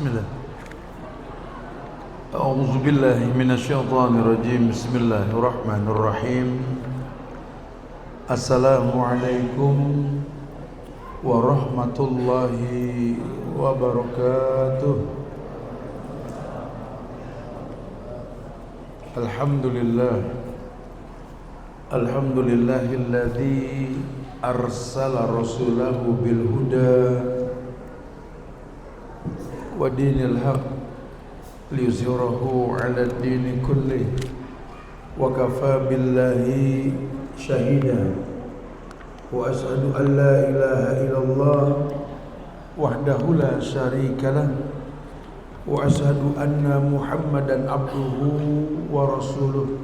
Bismillah. A'udzu billahi minasyaitonir rajim. Bismillahirrahmanirrahim. Assalamualaikum warahmatullahi wabarakatuh. Alhamdulillahilladzi arsala rasulahu bil huda wa dinil haqq liyuzhirahu 'ala ad-dini kullih wa kafa billahi shahida wa ashhadu an la ilaha illallah wahdahu la syarika lah wa ashhadu anna muhammadan abduhu wa rasuluh.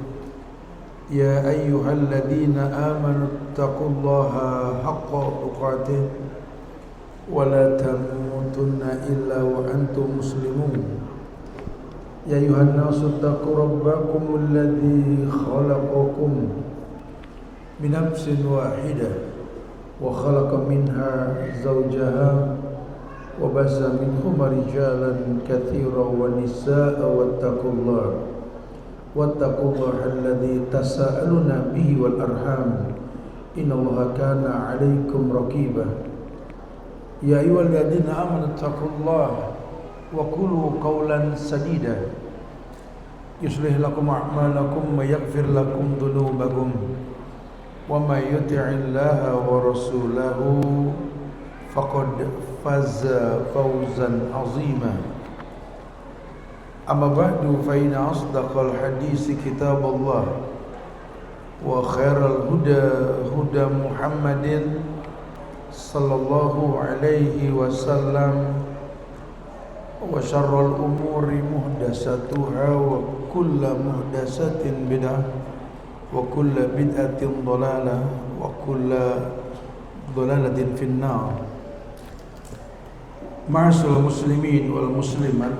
Ya ayyuhalladzina amanu taqullaha haqqa tuqatih wa la tamutunna illa wa antum muslimun. Ya ayuhan nasu taqu rabbakum alladzi khalaqakum min nafsin wahidah wa khalaqa minha zawjaha wa bassa minhuma rijalan katsiran wa nisaa'a wattaqullaha alladzi tasaaluna bihi wal arham innallaha kana 'alaikum raqiba. Ya ayyuhalladzina amanu taqullaha wa qulu qawlan sadida yuslih lakum a'malakum wa yaghfir lakum dhunubakum wa may yuti'illaha wa rasulahu faqad faza fawzan 'azima. Amma ba'du fa inna asdaqal hadisi kitabullah wa khairal huda huda Muhammadin sallallahu alaihi wasallam wa syarrul umuri muhdatsatuha wa kullu muhdatsatin bid'ah wa kullu bid'atin dhalalah wa kullu dhalalatin finnar. Ma'asyiral muslimin wal muslimat,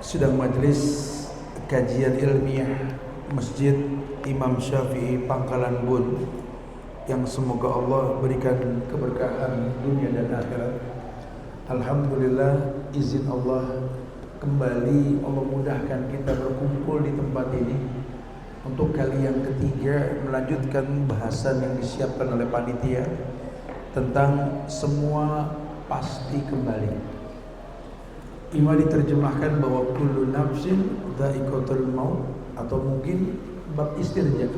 sedang majelis kajian ilmiah Masjid Imam Syafi'i Pangkalan Bun yang semoga Allah berikan keberkahan dunia dan akhirat. Alhamdulillah, izin Allah kembali Allah mudahkan kita berkumpul di tempat ini untuk kali yang ketiga melanjutkan bahasan yang disiapkan oleh panitia tentang semua pasti kembali. Ima diterjemahkan bahwa kullu nafsin dha'iqatul maut, atau mungkin bab istirja,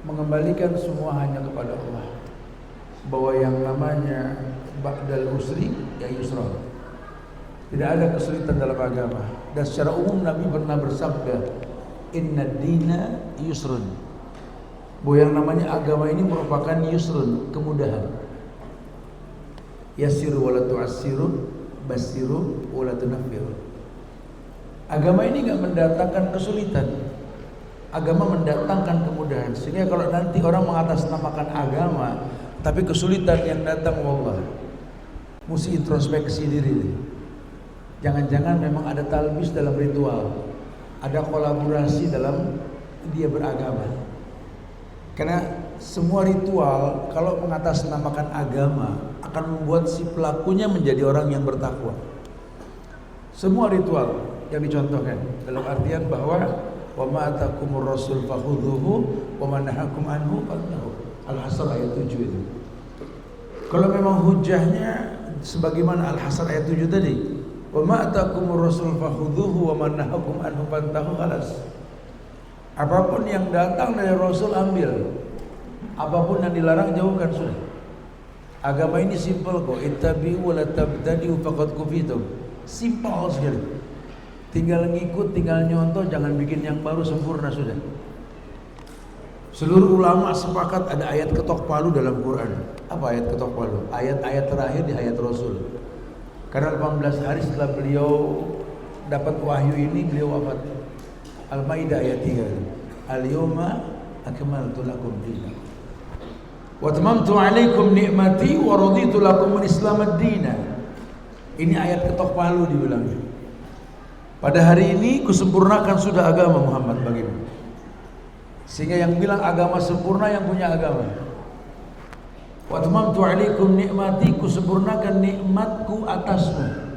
mengembalikan semua hanya kepada Allah, bahwa yang namanya ba'dal usri ya yusra. Tidak ada kesulitan dalam agama, dan secara umum Nabi pernah bersabda inna dina yusrun, bahwa yang namanya agama ini merupakan yusrun, kemudahan. Yassiru wa la tu'assiru, basiru wa la tunaffiru. Agama ini enggak mendatangkan kesulitan, agama mendatangkan kemudahan. Sehingga kalau nanti orang mengatasnamakan agama tapi kesulitan yang datang, wallah, mesti introspeksi diri. Jangan-jangan memang ada talbis dalam ritual, ada kolaborasi dalam dia beragama. Karena semua ritual kalau mengatasnamakan agama akan membuat si pelakunya menjadi orang yang bertakwa. Semua ritual yang dicontohkan dalam artian bahwa wa ma atakumur rasul fakhudhuhu wa ma nahakum anhu fantahu. Al-Hasr ayat 7 itu. Kalau memang hujahnya sebagaimana Al-Hasr ayat 7 tadi, wa ma atakumur rasul fakhudhuhu wa ma nahakum anhu fantahu, khalas. Apapun yang datang dari Rasul ambil, apapun yang dilarang jauhkan sudah. Agama ini simpel kok. Ittabi'u wa la tabtadi'u faqad kufitum. Simpel sekali. Tinggal ngikut, tinggal nyontoh, jangan bikin yang baru, sempurna sudah. Seluruh ulama sepakat ada ayat ketok palu dalam Quran. Apa ayat ketok palu? Ayat-ayat terakhir di hayat Rasul. Karena 18 hari setelah beliau dapat wahyu ini, beliau wafat. Al-Maidah ayat 3. Al-yawma akmaltu lakum dinakum wa atmamtu 'alaikum ni'mati wa raditu lakum al-islam ad-dinan. Ini ayat ketok palu diulangnya. Pada hari ini kusempurnakan sudah agama Muhammad bagimu. Sehingga yang bilang agama sempurna yang punya agama. Wa atmamtu 'alaikum ni'mati, kusempurnakan nikmatku atasmu.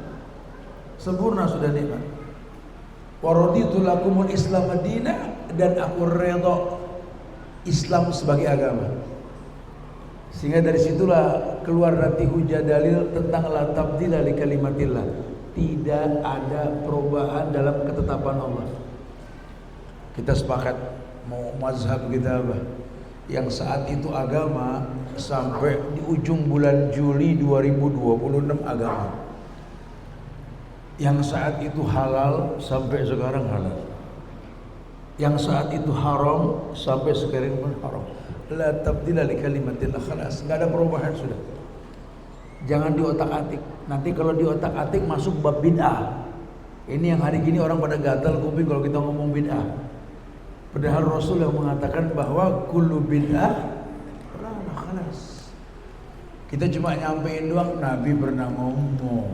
Sempurna sudah nikmat. Wa raditu lakumul Islam madina, dan aku redha Islam sebagai agama. Sehingga dari situlah keluar nanti hujah dalil tentang la tabdila li kalimatillah. Tidak ada perubahan dalam ketetapan Allah. Kita sepakat mau mazhab kita apa? Yang saat itu agama sampai di ujung bulan Juli 2026 agama. Yang saat itu halal sampai sekarang halal. Yang saat itu haram sampai sekarang pun haram. La tabdila li kalimatillah, khalas, enggak ada perubahan sudah. Jangan diotak-atik. Nanti kalau diotak-atik masuk bab bid'ah. Ini yang hari gini orang pada gatal kuping kalau kita ngomong bid'ah. Padahal Rasul yang mengatakan bahwa kullu bid'ah dolalah, khalas. Kita cuma nyampein doang, Nabi pernah ngomong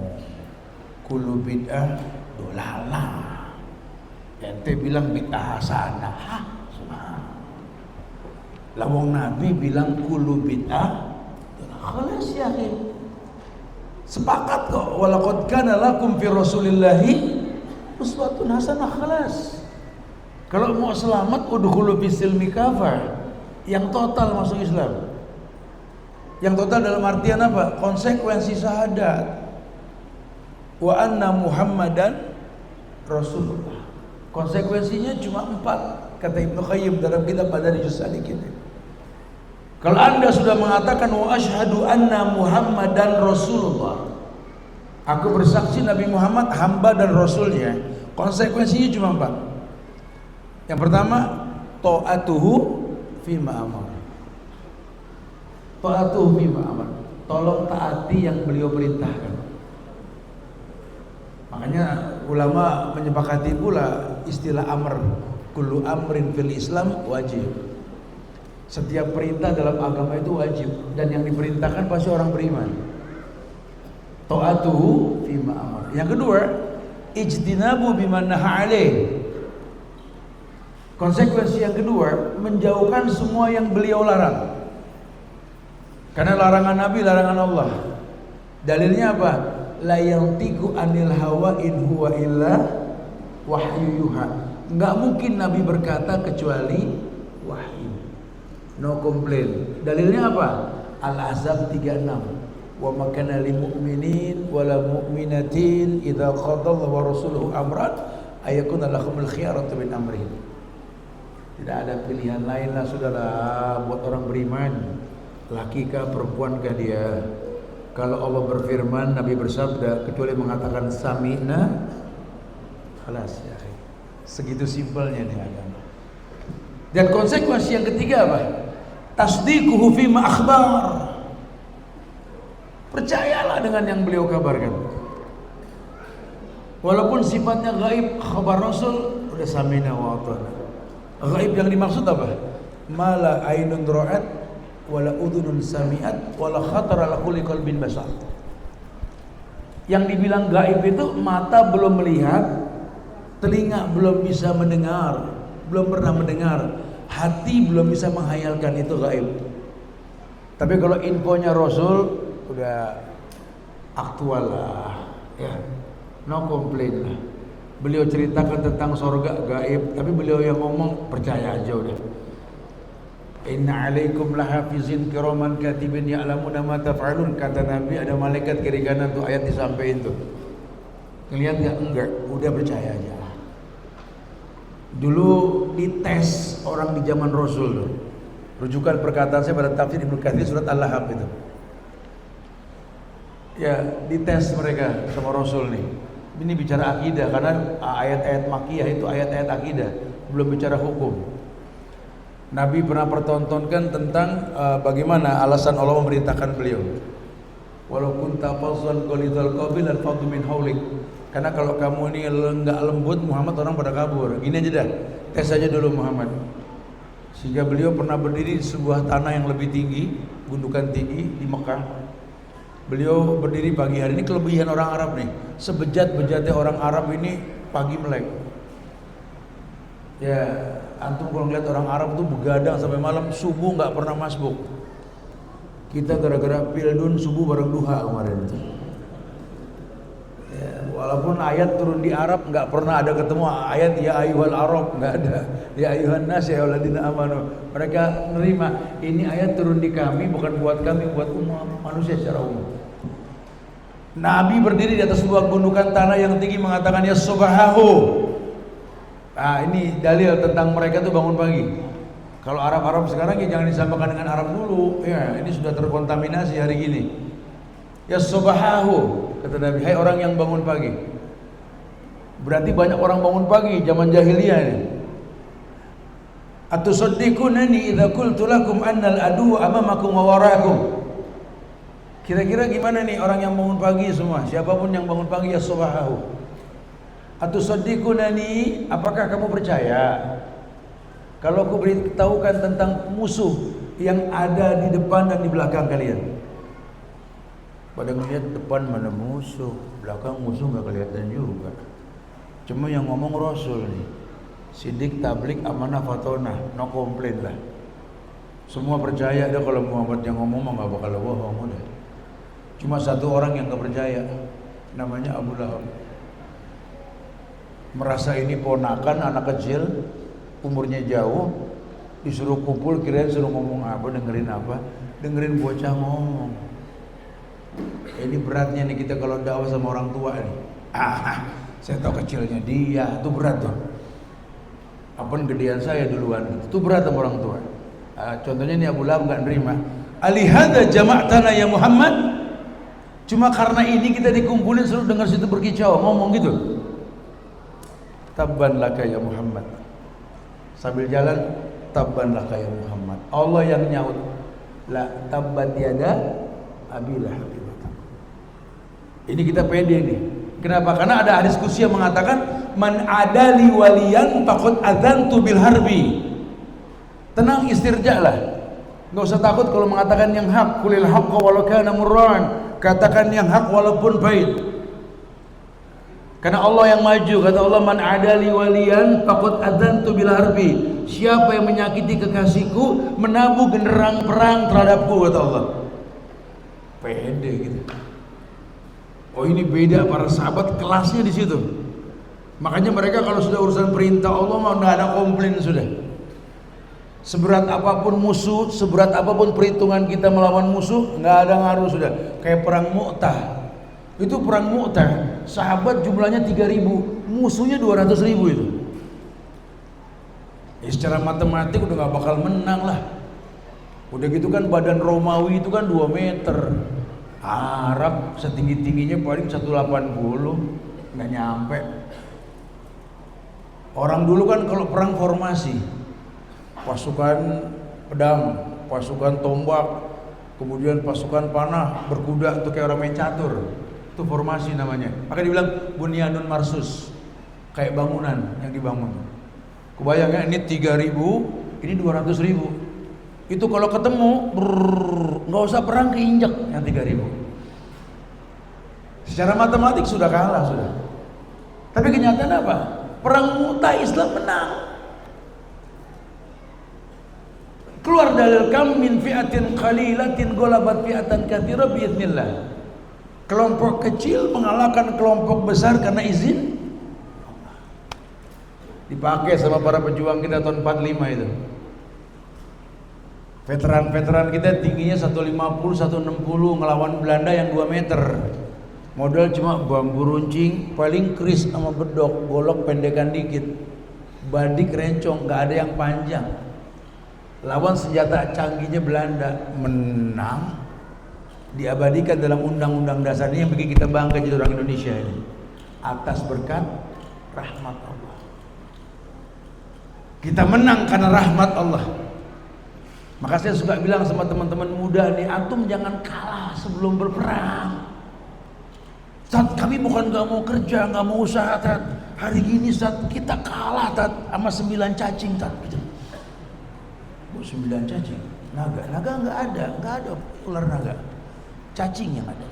kullu bid'ah dolalah. Ente bilang bid'ah hasanah. Hah? Lawang Nabi bilang kullu bid'ah dolalah, khalas ya akhir. Sepakat kok, walaqad kana lakum fi Rasulillahi uswatun hasanah, khalas. Kalau mau selamat udkhulu fisilmi kafah, yang total masuk Islam. Yang total dalam artian apa? Konsekuensi syahadat. Wa anna Muhammadan Rasulullah. Konsekuensinya cuma 4, kata Ibnu Qayyim dalam kitab Madarijus Salikin. Kalau Anda sudah mengatakan wa asyhadu anna Muhammadan Rasulullah, aku bersaksi Nabi Muhammad hamba dan rasulnya, konsekuensinya cuma 4. Yang pertama, ta'atuhu fima amar. Ta'atuhu fima amar. Tolong taati yang beliau perintahkan. Makanya ulama menyepakati pula istilah amr. Kullu amrin fil Islam wajib. Setiap perintah dalam agama itu wajib, dan yang diperintahkan pasti orang beriman. Ta'atuhu fima amar. Yang kedua, ijtinabu bima naha alaih. Konsekuensi yang kedua, menjauhkan semua yang beliau larang. Karena larangan Nabi, larangan Allah. Dalilnya apa? La yantiqu anil hawa in huwa illa wahyu yuha. Enggak mungkin Nabi berkata kecuali wahyu. No complain. Dalilnya apa? Al-Ahzab 36. Wa makana lil mu'minin wala mu'minatin idza qadallahu wa rasuluhu amran ayakuna lahumul khiyaratu min amrihim. Tidak ada pilihan lain lah, saudara, buat orang beriman. Laki kah, perempuan kah dia. Kalau Allah berfirman, Nabi bersabda, kecuali mengatakan sami'na, khalas ya. Segitu simpelnya nih agama. Dan konsekuensi yang ketiga apa? Tasdiquhu fima akhbar. Percayalah dengan yang beliau kabarkan. Walaupun sifatnya gaib, khabar Rasul udah sami'na wa ata'na. Gaib yang dimaksud apa? Mala ainun ra'at wala udhunun sami'at wala khatara ala kulli qalbin basar. Yang dibilang gaib itu mata belum melihat, telinga belum bisa mendengar, belum pernah mendengar, hati belum bisa menghayalkan, itu gaib. Tapi kalau infonya Rasul udah aktual lah, ya, no complain lah. Beliau ceritakan tentang surga gaib, tapi beliau yang ngomong percaya aja udah. Inna alaikum lahafizin kiraman katibin ya'lamuna ma taf'alun, kata Nabi ada malaikat kiri kanan tuh, ayat disampaikan tuh. Ngelihat enggak? Enggak, udah percaya aja. Dulu dites orang di zaman Rasul tuh. Rujukan perkataan saya pada tafsir Ibnu Katsir surat Al-Lahab itu. Ya, dites mereka sama Rasul nih. Ini bicara akidah, karena ayat-ayat Makkiyah itu ayat-ayat akidah, belum bicara hukum. Nabi pernah pertontonkan tentang bagaimana alasan Allah memerintahkan beliau. Walau kunta fazzan qalidal qalbi lan faddu min haulik. Karena kalau kamu ini enggak lembut Muhammad, orang pada kabur. Gini aja dah, tes saja dulu Muhammad. Sehingga beliau pernah berdiri di sebuah tanah yang lebih tinggi, gundukan tinggi di Mekah. Beliau berdiri pagi hari. Ini kelebihan orang Arab nih. Sebejat-bejatnya orang Arab ini pagi melek. Ya, antum kalau ngeliat orang Arab tuh begadang sampai malam, subuh nggak pernah masbuk. Kita gara-gara pildun subuh bareng duha kemarin. Ya, Walaupun ayat turun di Arab, nggak pernah ada ketemu ayat ya ayyuhal Arab, nggak ada. Ya ayyuhan nas ya ayyuhalladzina amanu. Mereka nerima ini ayat turun di kami, bukan buat kami, buat umat manusia secara umum. Nabi berdiri di atas sebuah gundukan tanah yang tinggi mengatakan ya subahahu. Nah, ini dalil tentang mereka tuh bangun pagi. Kalau Arab-Arab sekarang ya jangan disamakan dengan Arab dulu. Ya, ini sudah terkontaminasi hari gini. Ya subahahu, kata Nabi, hai orang yang bangun pagi. Berarti banyak orang bangun pagi zaman jahiliyah ini. Atusaddiqunani idza qultu lakum annal adu amamakum wa waraakum. Kira-kira gimana nih orang yang bangun pagi semua? Siapapun yang bangun pagi ya subahahu. Atusaddiqunani, apakah kamu percaya kalau aku beritahukan tentang musuh yang ada di depan dan di belakang kalian? Pada ngeliat depan mana musuh, belakang musuh nggak kelihatan juga. Cuma yang ngomong Rasul nih, sidik, tablik, amanah, fatonah, no komplain lah. Semua percaya dah kalau Muhammad yang ngomong mah nggak bakal bohong udah. Cuma satu orang yang nggak percaya, namanya Abu Lahab. Merasa ini ponakan anak kecil, umurnya jauh, disuruh kumpul, kirain suruh ngomong apa, dengerin bocah ngomong. Ini beratnya nih kita kalau dakwah sama orang tua nih. Saya tahu kecilnya dia, itu berat tuh. Apaan gedean saya duluan, itu berat sama orang tua. Contohnya nih Abu Lahab nggak nerima. Alihada jama'tana ya Muhammad. Cuma karena ini kita dikumpulin suruh dengar situ berkicau, ngomong gitu. Tabban laka ya Muhammad. Sambil jalan, tabban laka ya Muhammad. Allah yang nyaut, la tabbat yada Abi Lahab. Ini kita pede nih. Kenapa? Karena ada hadis qudsi yang mengatakan man adali waliyan faqad adzantu bil harbi. Tenang, istirjalah. Enggak usah takut kalau mengatakan yang hak, qulil haqqa walau kana murran. Katakan yang hak walaupun pahit. Karena Allah yang maju, kata Allah man adali waliyan faqad adzantu bil harbi. Siapa yang menyakiti kekasihku menabuh genderang perang terhadapku, kata Allah. Pede gitu. Oh ini beda, para sahabat kelasnya di situ. Makanya mereka kalau sudah urusan perintah Allah mau nggak ada komplain sudah. Seberat apapun musuh, seberat apapun perhitungan kita melawan musuh, nggak ada ngaruh sudah. Kayak perang Mu'tah. Itu perang Mu'tah, sahabat jumlahnya 3.000, musuhnya 200.000 itu. Ya, secara matematik udah nggak bakal menang lah. Udah gitu kan badan Romawi itu kan 2 meter. Arab setinggi-tingginya paling 180, nggak nyampe. Orang dulu kan kalau perang formasi, pasukan pedang, pasukan tombak, kemudian pasukan panah, berkuda, itu kayak orang main catur. Itu formasi namanya. Maka dibilang bunyanun marsus, kayak bangunan yang dibangun. Kebayangnya ini 3.000, ini 200.000. Itu kalau ketemu, nggak usah perang keinjak yang 3.000. Secara matematik sudah kalah sudah. Tapi kenyataan apa? Perang Mu'tah Islam menang. Keluar dalil kam min fi'atin qalilatin ghalabat fi'atan katsira biidznillah. Kelompok kecil mengalahkan kelompok besar karena izin. Dipakai sama para pejuang kita tahun 45 itu. Veteran-veteran kita tingginya 150, 160 ngelawan Belanda yang 2 meter. Modal cuma bambu runcing, paling keris sama bedok, golok pendekan dikit. Badik rencong, gak ada yang panjang. Lawan senjata canggihnya Belanda, menang. Diabadikan dalam undang-undang dasar ini yang bikin kita bangga jadi orang Indonesia ini. Atas berkat rahmat Allah. Kita menang karena rahmat Allah. Maka saya suka bilang sama teman-teman muda nih, antum jangan kalah sebelum berperang. Tat, kami bukan gak mau kerja, gak mau usaha, Tat. Hari gini Tat, kita kalah Tat sama 9 cacing Tat. 9 cacing? Naga gak ada ular naga. Cacing yang ada.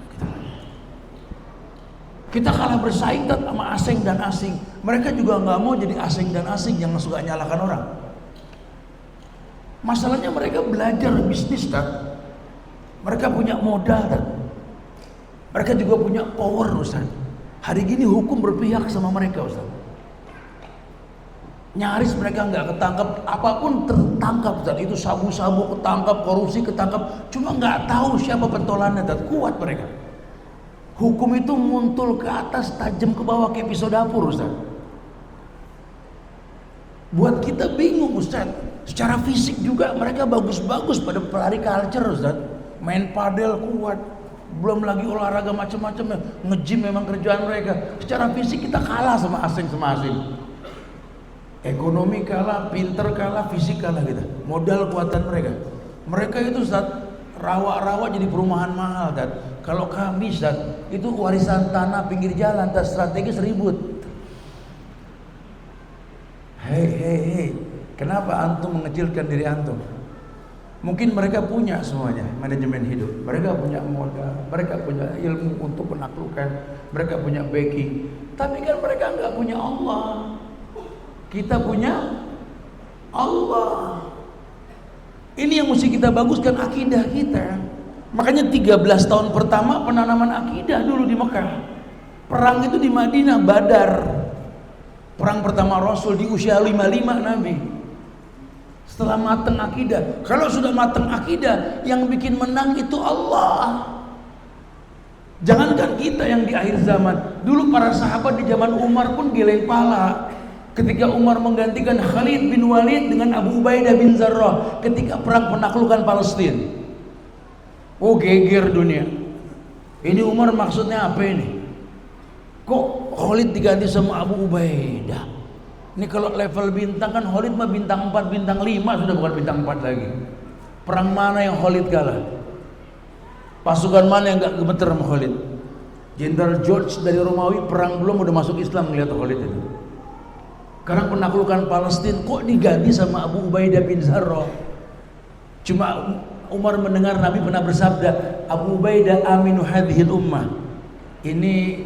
Kita kalah bersaing Tat sama asing dan asing. Mereka juga gak mau jadi asing dan asing yang suka nyalakan orang. Masalahnya mereka belajar bisnis Tat. Mereka punya modal Tat. Mereka juga punya power Ustaz. Hari gini hukum berpihak sama mereka, Ustaz. Nyaris mereka nggak ketangkap, apapun tertangkap, Ustaz. Itu sabu-sabu ketangkap, korupsi ketangkap, cuma nggak tahu siapa pentolannya, dan kuat mereka. Hukum itu muntul ke atas, tajam ke bawah kayak pisau dapur, Ustaz. Buat kita bingung, Ustaz. Secara fisik juga mereka bagus-bagus pada pelari culture, Ustaz. Main padel kuat, belum lagi olahraga macam-macam, nge-gym memang kerjaan mereka. Secara fisik kita kalah sama asing. Ekonomi kalah, pinter kalah, fisik kalah kita. Modal kuatan mereka. Mereka itu, Ustaz, rawa-rawa jadi perumahan mahal, Ustaz. Kalau kami, Ustaz, itu warisan tanah pinggir jalan, Ustaz, strategis ribut. Hei, kenapa antum mengecilkan diri antum? Mungkin mereka punya semuanya, manajemen hidup. Mereka punya modal, mereka punya ilmu untuk menaklukkan, mereka punya backing. Tapi kan mereka nggak punya Allah. Kita punya Allah. Ini yang mesti kita baguskan, akidah kita. Makanya 13 tahun pertama penanaman akidah dulu di Mekah. Perang itu di Madinah, Badar. Perang pertama Rasul di usia 55 Nabi. Setelah mateng akidah. Kalau sudah mateng akidah, yang bikin menang itu Allah. Jangankan kita yang di akhir zaman. Dulu para sahabat di zaman Umar pun geleng pala. Ketika Umar menggantikan Khalid bin Walid dengan Abu Ubaidah bin Zarrah ketika perang penaklukan Palestina. Oh, geger dunia. Ini Umar maksudnya apa ini? Kok Khalid diganti sama Abu Ubaidah? Ini kalau level bintang kan Khalid mah bintang 4, bintang 5, sudah bukan bintang 4 lagi. Perang mana yang Khalid kalah? Pasukan mana yang gak gemeter sama Khalid? Jenderal George dari Romawi perang belum udah masuk Islam ngeliat Khalid itu. Sekarang penaklukan Palestina kok diganti sama Abu Ubaidah bin Zarrah? Cuma Umar mendengar Nabi pernah bersabda, Abu Ubaidah aminu hadhil ummah. Ini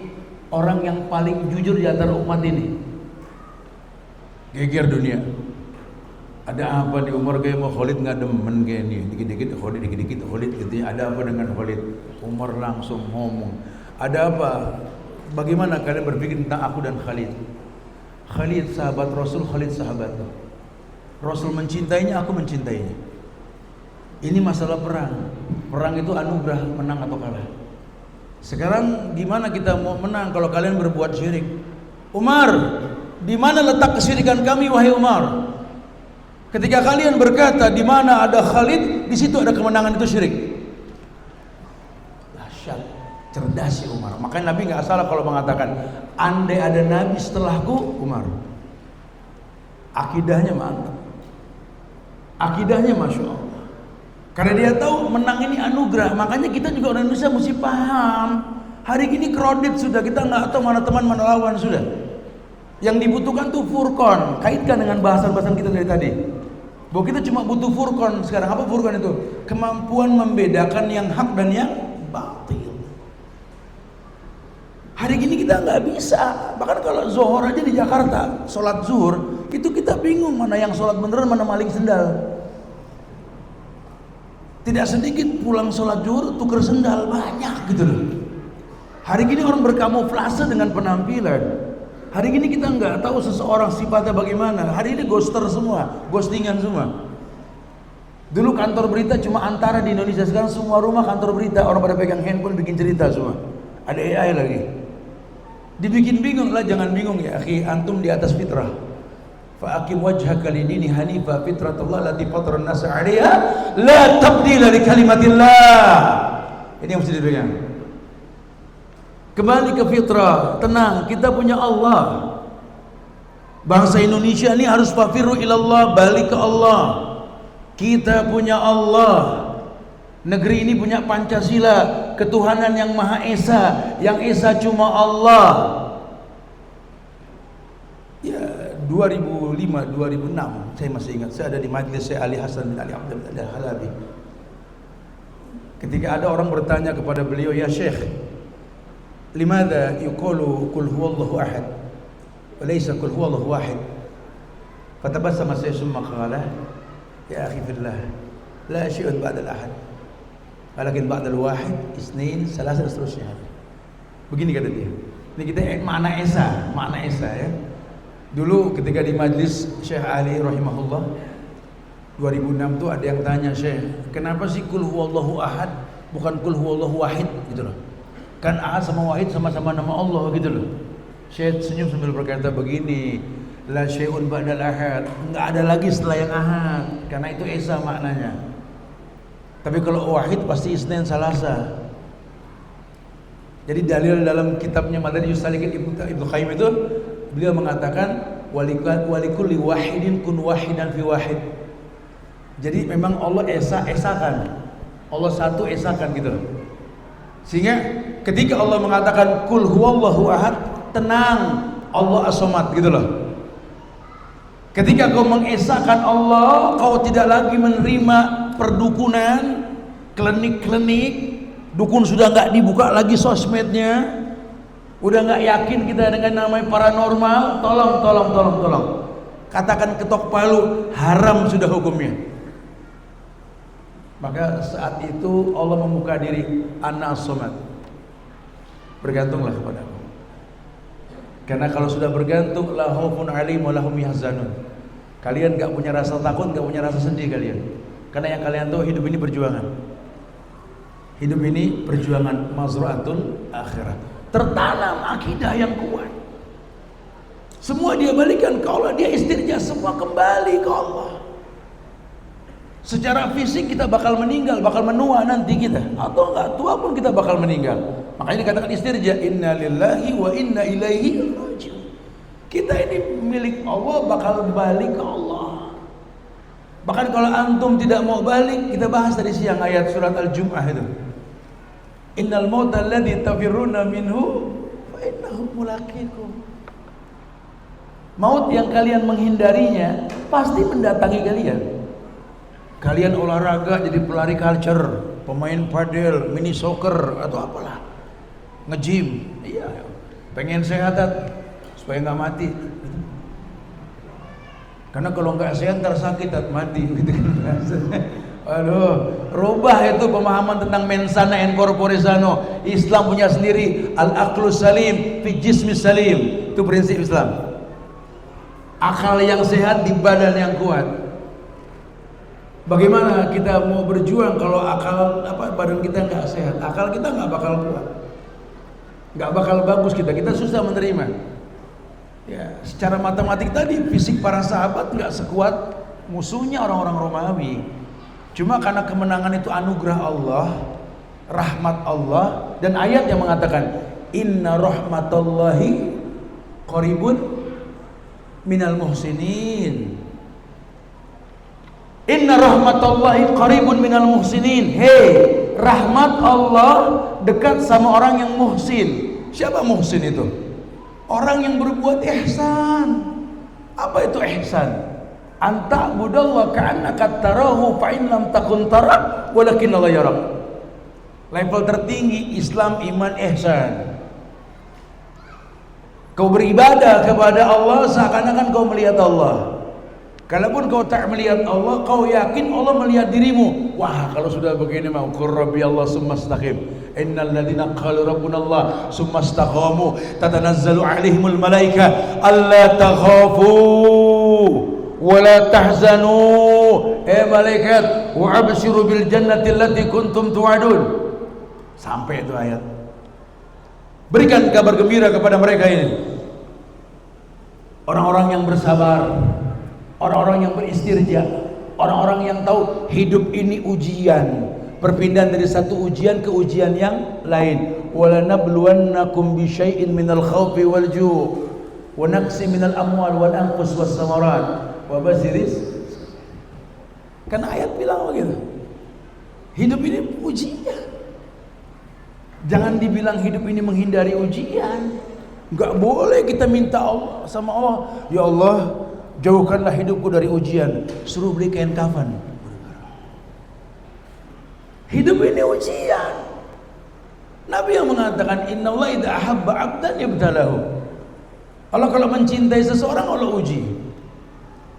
orang yang paling jujur di antara umat ini. Geger dunia. Ada apa di Umar kayak mau Khalid nggak demen kayak ini. Dikit-dikit Khalid, dikit-dikit Khalid gitu. Ada apa dengan Khalid? Umar langsung ngomong. Ada apa? Bagaimana kalian berpikir tentang aku dan Khalid? Khalid sahabat Rasul, Khalid sahabatku. Rasul mencintainya, aku mencintainya. Ini masalah perang. Perang itu anugerah, menang atau kalah. Sekarang gimana kita mau menang kalau kalian berbuat syirik? Umar, di mana letak kesyirikan kami wahai Umar? Ketika kalian berkata di mana ada Khalid, di situ ada kemenangan, itu syirik. Dahsyat, cerdas si Umar. Makanya Nabi nggak salah kalau mengatakan, andai ada Nabi setelahku, Umar. Akidahnya mantap. Akidahnya Masya Allah. Karena dia tahu menang ini anugerah. Makanya kita juga orang Indonesia mesti paham. Hari ini crowded sudah, kita nggak tahu mana teman mana lawan sudah. Yang dibutuhkan tuh furqan. Kaitkan dengan bahasan-bahasan kita dari tadi. Bahwa kita cuma butuh furqan sekarang. Apa furqan itu? Kemampuan membedakan yang hak dan yang batil. Hari ini kita nggak bisa. Bahkan kalau zuhur aja di Jakarta, sholat zuhur itu kita bingung mana yang sholat beneran, mana maling sendal. Tidak sedikit pulang sholat zuhur tuker sendal, banyak gitu loh. Hari ini orang berkamuflase dengan penampilan. Hari ini kita nggak tahu seseorang sifatnya bagaimana. Hari ini ghoster semua, ghostingan semua. Dulu kantor berita cuma antara di Indonesia, sekarang semua rumah kantor berita, orang pada pegang handphone bikin cerita semua. Ada AI lagi. Dibikin bingung lah, jangan bingung ya akhi, antum di atas fitrah. Fa aqim wajhaka lidini hanifa fitratullah allati fatara an-nasa 'alaiha la tabdila li kalimatillah. Ini yang mesti dipegang. Kembali ke fitrah, tenang, kita punya Allah. Bangsa Indonesia ini harus fafiru ilallah, balik ke Allah. Kita punya Allah. Negeri ini punya Pancasila, ketuhanan yang Maha Esa, yang Esa cuma Allah. Ya, 2005, 2006 saya masih ingat, saya ada di majlis saya Ali Hasan bin Ali Abdul Halabi. Ketika ada orang bertanya kepada beliau, ya Syekh, limadha yuqalu qul huwallahu ahad wa laysa qul huwallahu wahid? Fatabassama Syekh summa qala, ya akhi fillah, la syai'un ba'da al-ahad, walakin ba'da al-wahid, isnain, salasa, dan seterusnya. Begini kata dia, Ini kita makna esa ya. Dulu ketika di majlis Syekh Ali rahimahullah 2006 tuh ada yang tanya, Syekh, kenapa sih kul huwallahu ahad bukan kul huwallahu wahid gitu loh. Kan ahad sama wahid sama-sama nama Allah gitu loh. Syekh senyum sambil berkata begini, la syai'un ba'dal ahad, enggak ada lagi setelah yang ahad, karena itu esa maknanya. Tapi kalau wahid pasti isnain salasa. Jadi dalil dalam kitabnya Madarijus Salikin Ibnu Qayyim itu beliau mengatakan walikulli wahidin kun wahidan fi wahid. Jadi memang Allah esakan. Allah satu esakan gitu loh. Sehingga ketika Allah mengatakan kul huwallahu ahad, tenang, Allah as-samad gitu loh. Ketika kau mengesakan Allah, kau tidak lagi menerima perdukunan, klinik-klinik. Dukun sudah nggak dibuka lagi sosmednya. Udah nggak yakin kita dengan namanya paranormal. Tolong. Katakan ketok palu, haram sudah hukumnya. Maka saat itu Allah membuka diri, Ana as-samad. Bergantunglah kepadaku. Karena kalau sudah bergantung, la khaufun 'alaihim wa lahum yahzanun. Kalian nggak punya rasa takut, nggak punya rasa sedih kalian. Karena yang kalian tahu hidup ini perjuangan. Hidup ini perjuangan, mazra'atul akhirah. Tertanam akidah yang kuat. Semua dia balikan ke Allah, dia istirja, semua kembali ke Allah. Secara fisik kita bakal meninggal, bakal menua nanti kita. Atau enggak tua pun kita bakal meninggal. Makanya dikatakan istirja, inna lillahi wa inna ilaihi raji'un. Kita ini milik Allah, bakal balik ke Allah. Bahkan kalau antum tidak mau balik, kita bahas tadi siang ayat surat Al-Jum'ah itu. Innal mauta alladzi tafirruna minhu fa innahu mulaqikum. Maut yang kalian menghindarinya pasti mendatangi kalian. Kalian olahraga jadi pelari culture, pemain padel, mini soccer atau apalah, nge-gym, iya, pengen sehat supaya nggak mati. Karena kalau nggak sehat ntar sakit mati gitu kan. Aduh, rubah itu pemahaman tentang mensana in corpore sano. Islam punya sendiri al-aqlus salim fi jismis salim. Itu prinsip Islam. Akal yang sehat di badan yang kuat. Bagaimana kita mau berjuang kalau badan kita nggak sehat? Akal kita nggak bakal kuat, nggak bakal bagus kita susah menerima. Ya, secara matematik tadi fisik para sahabat nggak sekuat musuhnya orang-orang Romawi. Cuma karena kemenangan itu anugerah Allah, rahmat Allah, dan ayat yang mengatakan inna rahmatallahi qaribun minal muhsinin. Inna rahmatallahi qaribun minal muhsinin. Hei, rahmat Allah dekat sama orang yang muhsin. Siapa muhsin itu? Orang yang berbuat ihsan. Apa itu ihsan? Anta budallah ka'annaka tarahu fa in lam takun tara walakin Allah yarak. Level tertinggi Islam, iman, ihsan. Kau beribadah kepada Allah seakan-akan kau melihat Allah. Kalaupun kau tak melihat Allah, kau yakin Allah melihat dirimu. Wah, kalau sudah begini mau qur rabbi Allah summa istaqim. Innal ladzina qalu rabbuna Allah summa istaqamu tatanazzalu alaihimul malaika alla takhafu wala tahzanu, malaikat, wa abshiru bil jannati allati kuntum tu'adun. Sampai itu ayat. Berikan kabar gembira kepada mereka ini. Orang-orang yang bersabar, orang-orang yang beristirja, orang-orang yang tahu hidup ini ujian, perpindahan dari satu ujian ke ujian yang lain. Wala nabluwannakum bi syai'in minal khawfi wal ju' wa naqsi minal amwal wal anfus was samarat. Wabasiris, kan ayat bilang begitu. Hidup ini ujian. Jangan dibilang hidup ini menghindari ujian. Enggak boleh kita minta Allah sama Allah, ya Allah, jauhkanlah hidupku dari ujian. Suruh beli kain kafan. Hidup ini ujian. Nabi yang mengatakan innallaha idza ahabba 'abdan yabtalahu. Allah kalau mencintai seseorang Allah uji.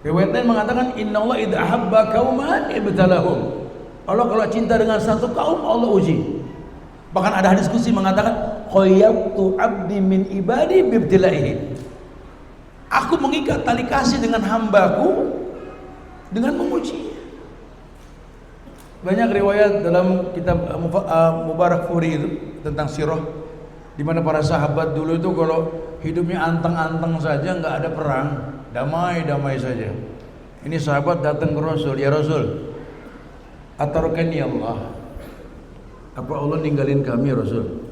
Riwayat lain mengatakan innallaha idza ahabba qauman ibtalahum. Allah kalau cinta dengan satu kaum Allah uji. Bahkan ada hadis qudsi mengatakan qayyabtu 'abdi min ibadi bibtilaihi. Aku mengikat tali kasih dengan hambaku dengan memuji. Banyak riwayat dalam kitab Mubarakfuri itu tentang sirah, di mana para sahabat dulu itu kalau hidupnya anteng-anteng saja, nggak ada perang, damai-damai saja. Ini sahabat datang ke Rasul, ya Rasul, atarokani Allah, apa Allah ninggalin kami ya Rasul?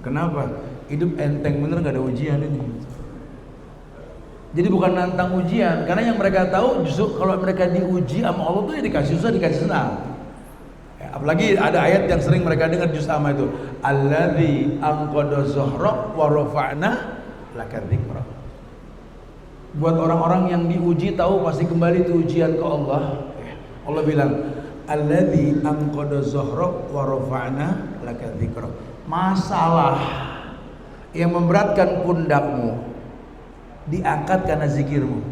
Kenapa? Hidup enteng bener, nggak ada ujian ini. Jadi bukan nantang ujian, karena yang mereka tahu justru kalau mereka diuji sama Allah tuh ya dikasih susah, dikasih senang. Ya, apalagi ada ayat yang sering mereka dengar juz amma itu, alladzi anqadha zuhra wa rafa'na laka dzikra. Buat orang-orang yang diuji tahu pasti kembali itu ujian ke Allah. Allah bilang, alladzi anqadha zuhra wa rafa'na laka dzikra. Masalah yang memberatkan pundakmu diangkat karena zikirmu.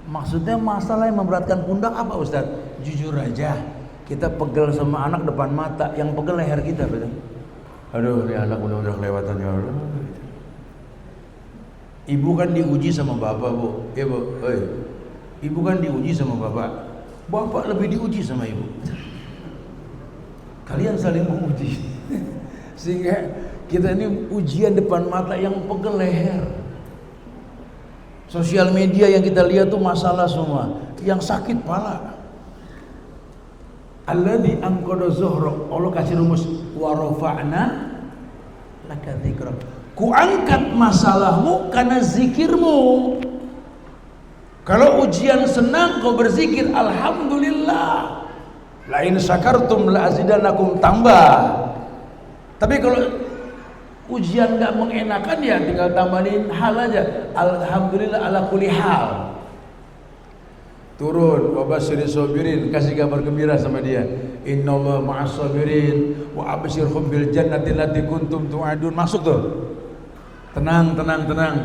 Maksudnya masalah yang memberatkan pundak apa Ustaz? Jujur aja, kita pegel sama anak depan mata, yang pegel leher kita, betul? Aduh, ini anak udah kelewatan ya Allah. Ibu kan diuji sama bapak, Bu. Ya, Bu. Ibu kan diuji sama bapak. Bapak lebih diuji sama ibu. Kalian saling menguji. Sehingga kita ini ujian depan mata, yang pegel leher. Sosial media yang kita lihat tuh masalah semua, yang sakit pala. Alladzi anqadha zuhra, Allah kasih rumus, wa rafa'na laka dzikra. Ku angkat masalahmu karena zikirmu. Kalau ujian senang kau berzikir, alhamdulillah. La in syakartum la azidannakum, tambah. Tapi kalau ujian nggak mengenakan, ya tinggal tambahin hal aja. Alhamdulillah ala kulli hal. Turun, wa basyiri sabirin, kasih kabar gembira sama dia. Innallaha ma'as sabirin wa absyirhum bil jannati allati kuntum tu'adun. Masuk tuh. Tenang.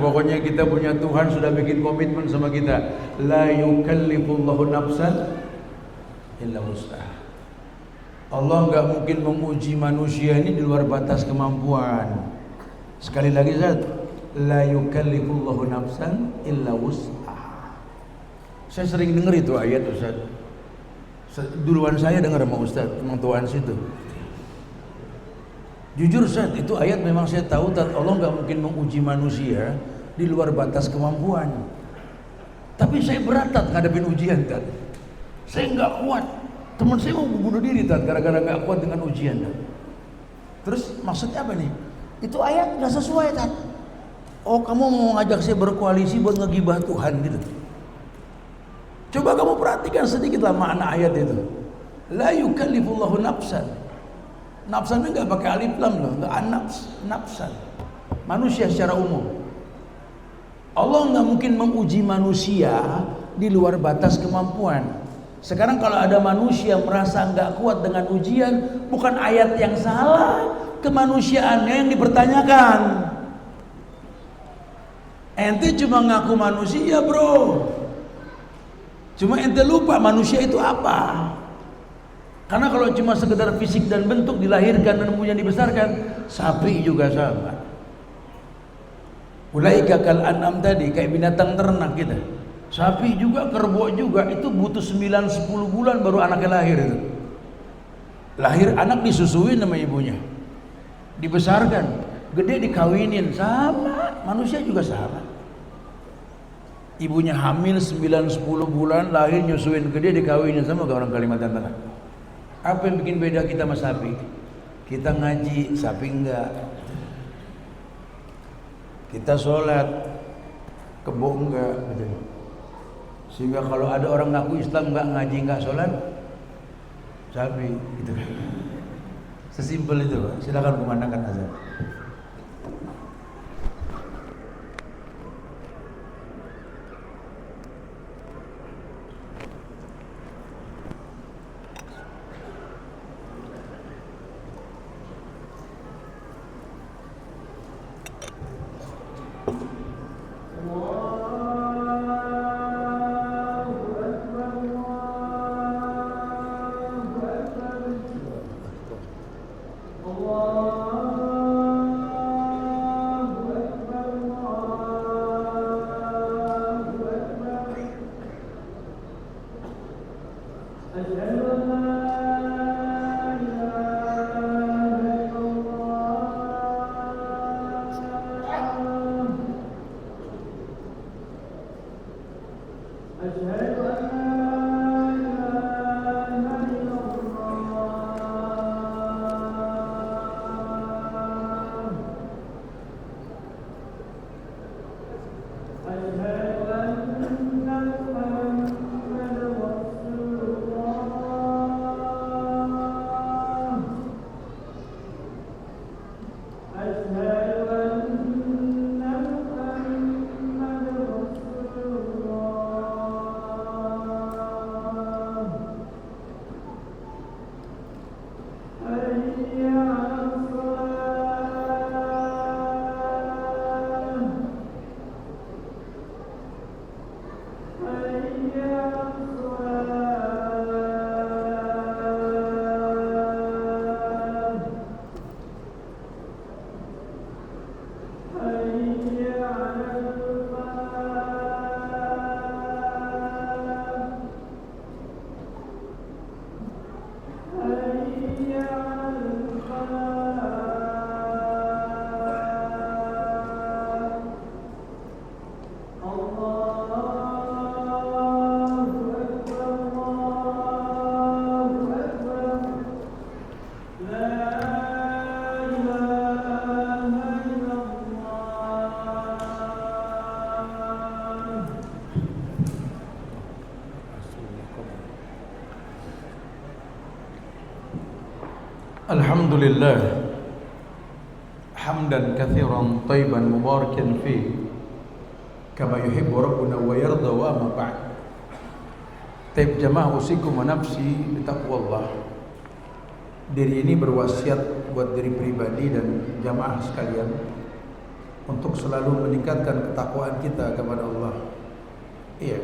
Pokoknya kita punya Tuhan sudah bikin komitmen sama kita. La yukallifullahu nafsan illa wus'aha. Allah nggak mungkin menguji manusia ini di luar batas kemampuan. Sekali lagi Ustaz, la yukallifullahu nafsan illa wus'aha. Saya sering dengar itu ayat Ustaz. Duluan saya dengar sama Ustaz, emang tuan situ. Jujur Ustaz, itu ayat memang saya tahu Allah nggak mungkin menguji manusia di luar batas kemampuan. Tapi saya berat ngadepin ujian Tad. Saya nggak kuat. Teman saya mau bunuh diri Tad, gara-gara nggak kuat dengan ujian Tad. Terus maksudnya apa nih? Itu ayat nggak sesuai Tad. Oh, kamu mau ngajak saya berkoalisi buat ngegibah Tuhan gitu. Coba kamu perhatikan sedikitlah makna ayat itu. La yukallifullahu nafsan. Nafsan itu nggak pakai alif lam loh, nggak nafsan. Manusia secara umum. Allah nggak mungkin menguji manusia di luar batas kemampuan. Sekarang kalau ada manusia merasa nggak kuat dengan ujian, bukan ayat yang salah, kemanusiaannya yang dipertanyakan. Ente cuma ngaku manusia bro, cuma ente lupa manusia itu apa. Karena kalau cuma sekedar fisik dan bentuk, dilahirkan dan kemudian dibesarkan, sapi juga sama. Ulaika kal an'am tadi, kayak binatang ternak kita. Sapi juga, kerbau juga, itu butuh 9-10 bulan baru anaknya lahir itu. Lahir anak disusuin sama ibunya, dibesarkan, gede dikawinin, sama, manusia juga sama. Ibunya hamil 9-10 bulan, lahir nyusuin, gede dikawinin, sama ke orang Kalimantan Tengah. Apa yang bikin beda kita sama sapi? Kita ngaji, sapi enggak. Kita sholat, kebo enggak. Sehingga kalau ada orang ngaku Islam enggak ngaji, enggak sholat, sapi gitu. Sesimpel itu. Silakan kumandangkan azan. Alhamdulillah hamdan katsiran thayyiban mubarakan fi kama yuhibbu rabbuna wa yarda wa ma ba'd. Taib jamaah usikum wa nafsi bitaqwallah. Diri ini berwasiat buat diri pribadi dan jamaah sekalian untuk selalu meningkatkan ketakwaan kita kepada Allah. Iya.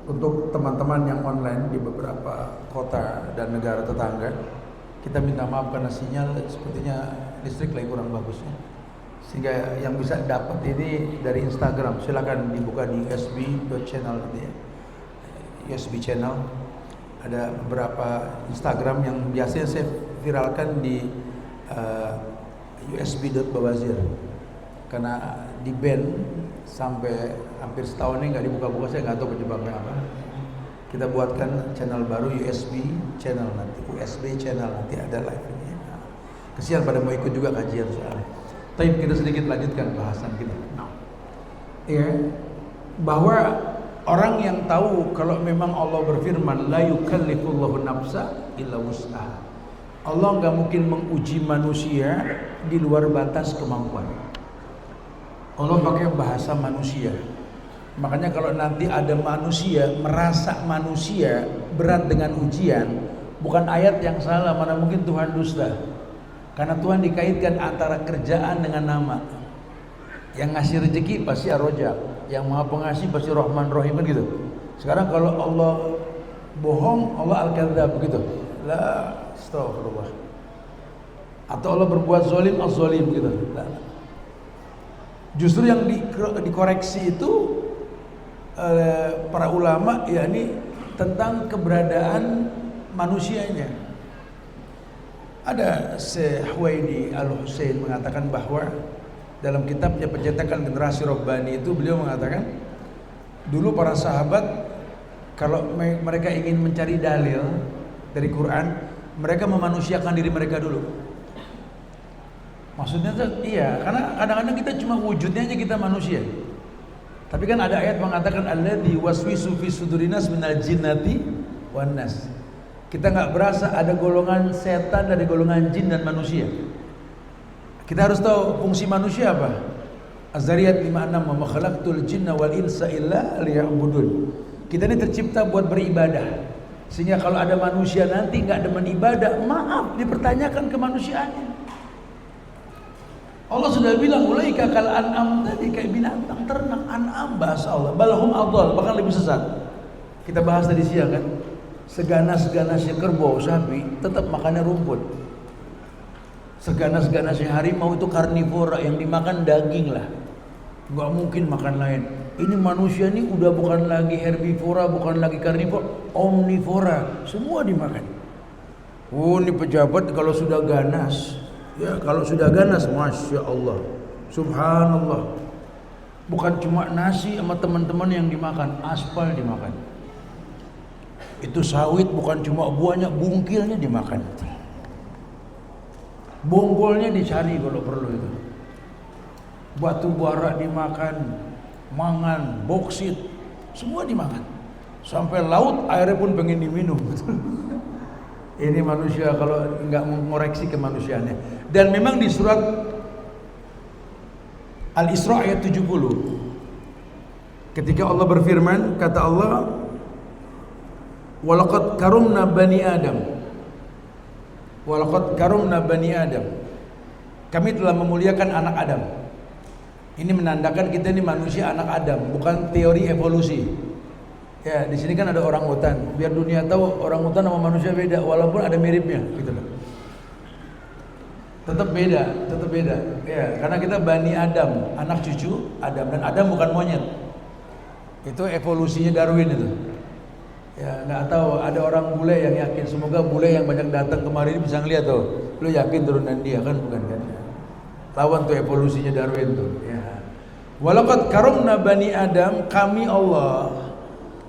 Untuk teman-teman yang online di beberapa kota dan negara tetangga, kita minta maaf karena sinyal sepertinya listrik lagi kurang bagus ya. Sehingga yang bisa dapat ini dari Instagram, silakan dibuka di usb.channel ya. USB channel. Ada beberapa Instagram yang biasanya saya viralkan di usb.bawazir. Karena di ban sampai hampir setahun ini nggak dibuka-buka, saya nggak tahu penyebabnya apa. Kita buatkan channel baru USB channel nanti ada live ini. Nah, kesian pada mau ikut juga kajian soalnya. Tapi kita sedikit lanjutkan bahasan kita. Nah, ya, bahwa orang yang tahu kalau memang Allah berfirman la yukallifullahu nafsa illa wus'aha. Allah nggak mungkin menguji manusia di luar batas kemampuan. Allah pakai bahasa manusia. Makanya kalau nanti ada manusia merasa manusia berat dengan ujian, bukan ayat yang salah, mana mungkin Tuhan dusta. Karena Tuhan dikaitkan antara kerjaan dengan nama. Yang ngasih rezeki pasti Ar-Razzaq, yang Maha Pengasih pasti Rahman Rahim, kan gitu. Sekarang kalau Allah bohong, Allah Al-Kadzdzab, begitu. La astagfirullah. Atau Allah berbuat zalim, Az-Zalim, gitu. La. Justru yang dikoreksi itu para ulama, yakni tentang keberadaan manusianya. Ada Syekh Huwaidi Al-Husain mengatakan bahwa dalam kitabnya Pencetakan Generasi Rabbani itu beliau mengatakan dulu para sahabat kalau mereka ingin mencari dalil dari Quran, mereka memanusiakan diri mereka dulu. Maksudnya tuh iya, karena kadang-kadang kita cuma wujudnya aja kita manusia. Tapi kan ada ayat mengatakan alladzi waswisu fi sudurinas minal jinnati wan nas. Kita nggak berasa ada golongan setan dari golongan jin dan manusia. Kita harus tahu fungsi manusia apa. Az-Zariyat 56 wa ma khalaqtul jinna wal insa illa liya'budun. Kita ini tercipta buat beribadah. Sehingga kalau ada manusia nanti nggak demen ibadah, maaf, dipertanyakan kemanusiaannya. Allah sudah bilang ulaika kal an'am, tadi kayak binatang ternak, an'am bahasa Allah, balhum adall, bahkan lebih sesat. Kita bahas tadi siang kan, seganas-ganasnya kerbau, sapi tetap makannya rumput. Seganas-ganasnya harimau itu karnivora, yang dimakan daging lah, nggak mungkin makan lain. Ini manusia ini udah bukan lagi herbivora, bukan lagi karnivora, omnivora, semua dimakan. Oh, ini pejabat kalau sudah ganas, ya kalau sudah ganas, masya Allah, subhanallah. Bukan cuma nasi sama teman-teman yang dimakan, aspal dimakan. Itu sawit bukan cuma buahnya, bungkilnya dimakan. Bonggolnya dicari kalau perlu itu. Batu bara dimakan, mangan, boksit, semua dimakan. Sampai laut airnya pun pengen diminum. Ini manusia kalau nggak mengoreksi kemanusiaannya. Dan memang di surat Al-Isra ayat 70, ketika Allah berfirman, kata Allah, Walaqad karumna bani Adam. Walaqad karumna bani Adam. Kami telah memuliakan anak Adam. Ini menandakan kita ini manusia anak Adam, bukan teori evolusi. Ya, di sini kan ada orang hutan. Biar dunia tahu orang hutan sama manusia beda, walaupun ada miripnya, gitu loh. Tetap beda. Ya, karena kita bani Adam, anak cucu Adam, dan Adam bukan monyet. Itu evolusinya Darwin itu. Ya, nggak tahu, ada orang bule yang yakin, semoga bule yang banyak datang kemarin bisa ngeliat tuh, lu yakin turunan dia kan, bukan kan? Lawan tuh evolusinya Darwin tuh. Ya. Walaqad karomna bani Adam, kami Allah